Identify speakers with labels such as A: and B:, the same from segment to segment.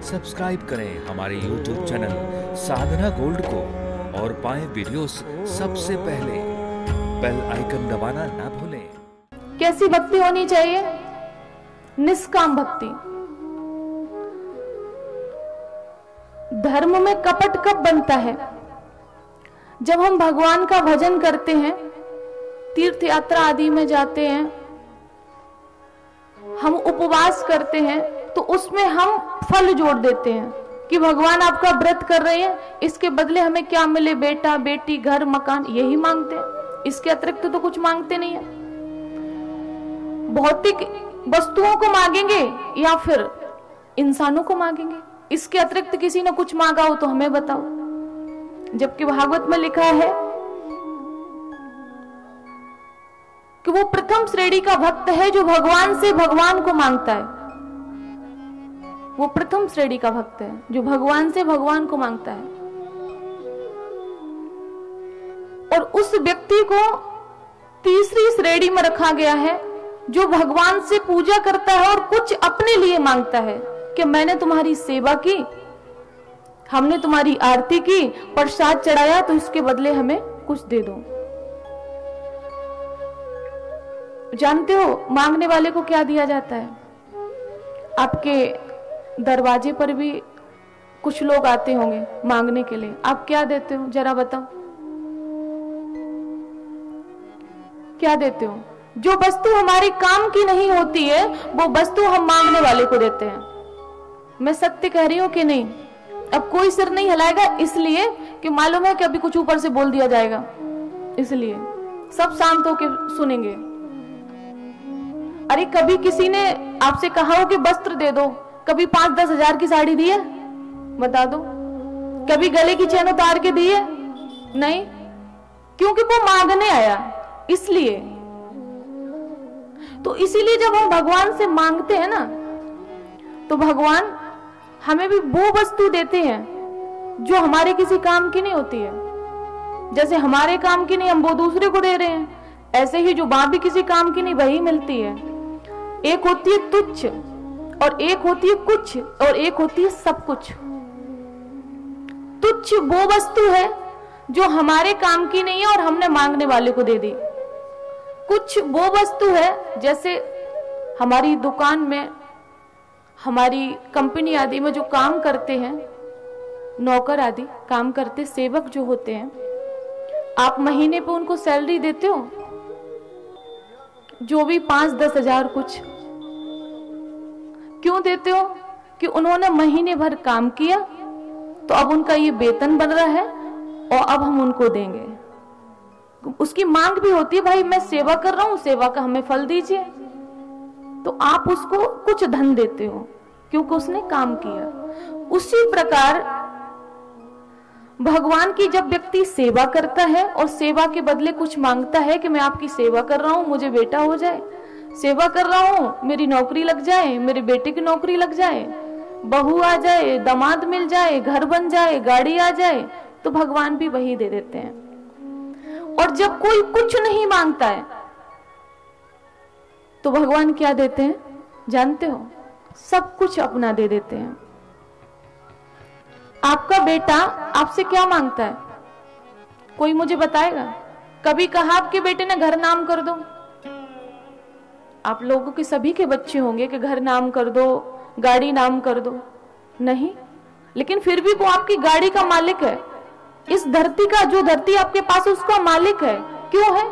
A: Subscribe करें हमारे YouTube channel साधना gold को और पाएं वीडियोस सबसे पहले। बेल आइकन दबाना ना भूलें।
B: कैसी भक्ति होनी चाहिए? निष्काम भक्ति। धर्म में कपट कब बनता है? जब हम भगवान का भजन करते हैं, तीर्थ यात्रा आदि में जाते हैं, हम उपवास करते हैं, तो उसमें हम फल जोड़ देते हैं कि भगवान आपका व्रत कर रहे हैं, इसके बदले हमें क्या मिले, बेटा बेटी घर मकान, यही मांगते हैं। इसके अतिरिक्त तो कुछ मांगते नहीं है। भौतिक वस्तुओं को मांगेंगे या फिर इंसानों को मांगेंगे? इसके अतिरिक्त किसी ने कुछ मांगा हो तो हमें बताओ। जबकि भागवत में लिखा है कि वो प्रथम श्रेणी का भक्त है जो भगवान से भगवान को मांगता है। वो प्रथम श्रेणी का भक्त है जो भगवान से भगवान को मांगता है। और उस व्यक्ति को तीसरी श्रेणी में रखा गया है जो भगवान से पूजा करता है और कुछ अपने लिए मांगता है कि मैंने तुम्हारी सेवा की, हमने तुम्हारी आरती की, प्रसाद चढ़ाया, तो इसके बदले हमें कुछ दे दो। जानते हो मांगने वाले को क्या दिया जाता है? आपके दरवाजे पर भी कुछ लोग आते होंगे मांगने के लिए, आप क्या देते हो? जरा बताओ, क्या देते हो? जो वस्तु हमारे काम की नहीं होती है वो वस्तु हम मांगने वाले को देते हैं। मैं सत्य कह रही हूं कि नहीं? अब कोई सिर नहीं हिलाएगा, इसलिए कि मालूम है कि अभी कुछ ऊपर से बोल दिया जाएगा, इसलिए सब शांत होकर सुनेंगे। अरे कभी किसी ने आपसे कहा हो कि वस्त्र दे दो, कभी 5-10 हजार की साड़ी दी है? बता दो। कभी गले की चैन उतार के दी है? नहीं, क्योंकि वो मांगने आया, इसलिए। तो इसीलिए जब हम भगवान से मांगते हैं ना, तो भगवान हमें भी वो वस्तु देते हैं जो हमारे किसी काम की नहीं होती है। जैसे हमारे काम की नहीं हम वो दूसरे को दे रहे हैं, ऐसे ही जो बात भी किसी काम की नहीं वही मिलती है। एक होती है तुच्छ और एक होती है कुछ और एक होती है सब कुछ। तुच्छ वो वस्तु है जो हमारे काम की नहीं है और हमने मांगने वाले को दे दी। कुछ वो वस्तु है, जैसे हमारी दुकान में, हमारी कंपनी आदि में जो काम करते हैं, नौकर आदि काम करते, सेवक जो होते हैं, आप महीने पे उनको सैलरी देते हो, जो भी 5-10 हजार कुछ। क्यों देते हो? कि उन्होंने महीने भर काम किया, तो अब उनका ये वेतन बन रहा है और अब हम उनको देंगे। उसकी मांग भी होती है, भाई मैं सेवा कर रहा हूं, सेवा का हमें फल दीजिए। तो आप उसको कुछ धन देते हो क्योंकि उसने काम किया। उसी प्रकार भगवान की जब व्यक्ति सेवा करता है और सेवा के बदले कुछ मांगता है कि मैं आपकी सेवा कर रहा हूं, मुझे बेटा हो जाए, सेवा कर रहा हूं, मेरी नौकरी लग जाए, मेरे बेटे की नौकरी लग जाए, बहू आ जाए, दामाद मिल जाए, घर बन जाए, गाड़ी आ जाए, तो भगवान भी वही दे देते हैं। और जब कोई कुछ नहीं मांगता है तो भगवान क्या देते हैं जानते हो? सब कुछ अपना दे देते हैं। आपका बेटा आपसे क्या मांगता है? कोई मुझे बताएगा? कभी कहा आपके बेटे ने घर नाम कर दो? आप लोगों के सभी के बच्चे होंगे कि घर नाम कर दो, गाड़ी नाम कर दो। नहीं, लेकिन फिर भी वो आपकी गाड़ी का मालिक है। इस धरती का, जो धरती आपके पास, उसका मालिक है। क्यों है?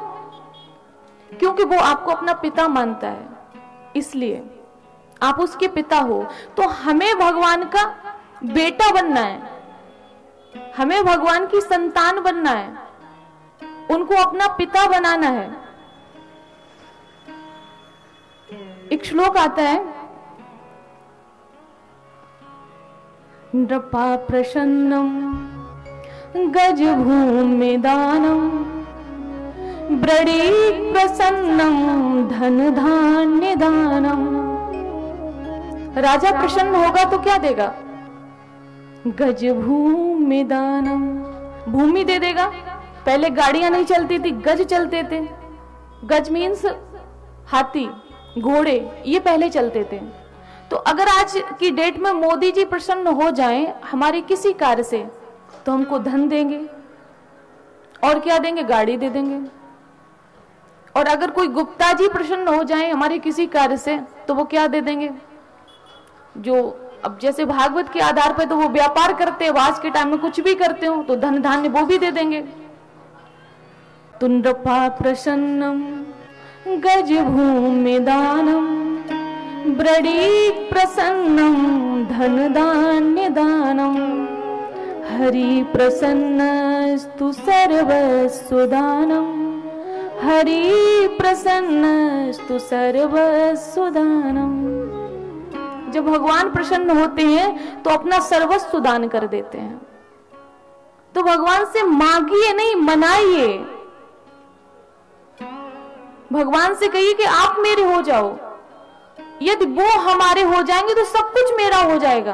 B: क्योंकि वो आपको अपना पिता मानता है, इसलिए आप उसके पिता हो। तो हमें भगवान का बेटा बनना है, हमें भगवान की संतान बनना है, उनको अपना पिता बनाना है। एक श्लोक आता है, नृपा प्रसन्नम गज भूमि दानम ब्रड़ी प्रसन्नम धन धान्य दानम। राजा प्रसन्न होगा तो क्या देगा? गज भूमि दानम, भूमि दे देगा। पहले गाड़ियां नहीं चलती थी, गज चलते थे। गज मीन्स हाथी, घोड़े, ये पहले चलते थे। तो अगर आज की डेट में मोदी जी प्रसन्न हो जाएं हमारे किसी कार्य से, तो हमको धन देंगे और क्या देंगे, गाड़ी दे देंगे। और अगर कोई गुप्ता जी प्रसन्न हो जाएं हमारे किसी कार्य से, तो वो क्या दे देंगे, जो अब जैसे भागवत के आधार पर तो वो व्यापार करते हैं, आज के टाइम में कुछ भी करते हो तो धन धान्य वो भी दे देंगे। तुंडपा प्रसन्नम गज भूमि दानम ब्रडी प्रसन्नम धन धान्य दानम हरि प्रसन्नस्तु सर्वस्व दानम हरि प्रसन्नस्तु सर्वस्व दानम। जब भगवान प्रसन्न होते हैं तो अपना सर्वस्व दान कर देते हैं। तो भगवान से मांगिए नहीं, मनाइए। भगवान से कहिए कि आप मेरे हो जाओ। यदि वो हमारे हो जाएंगे तो सब कुछ मेरा हो जाएगा।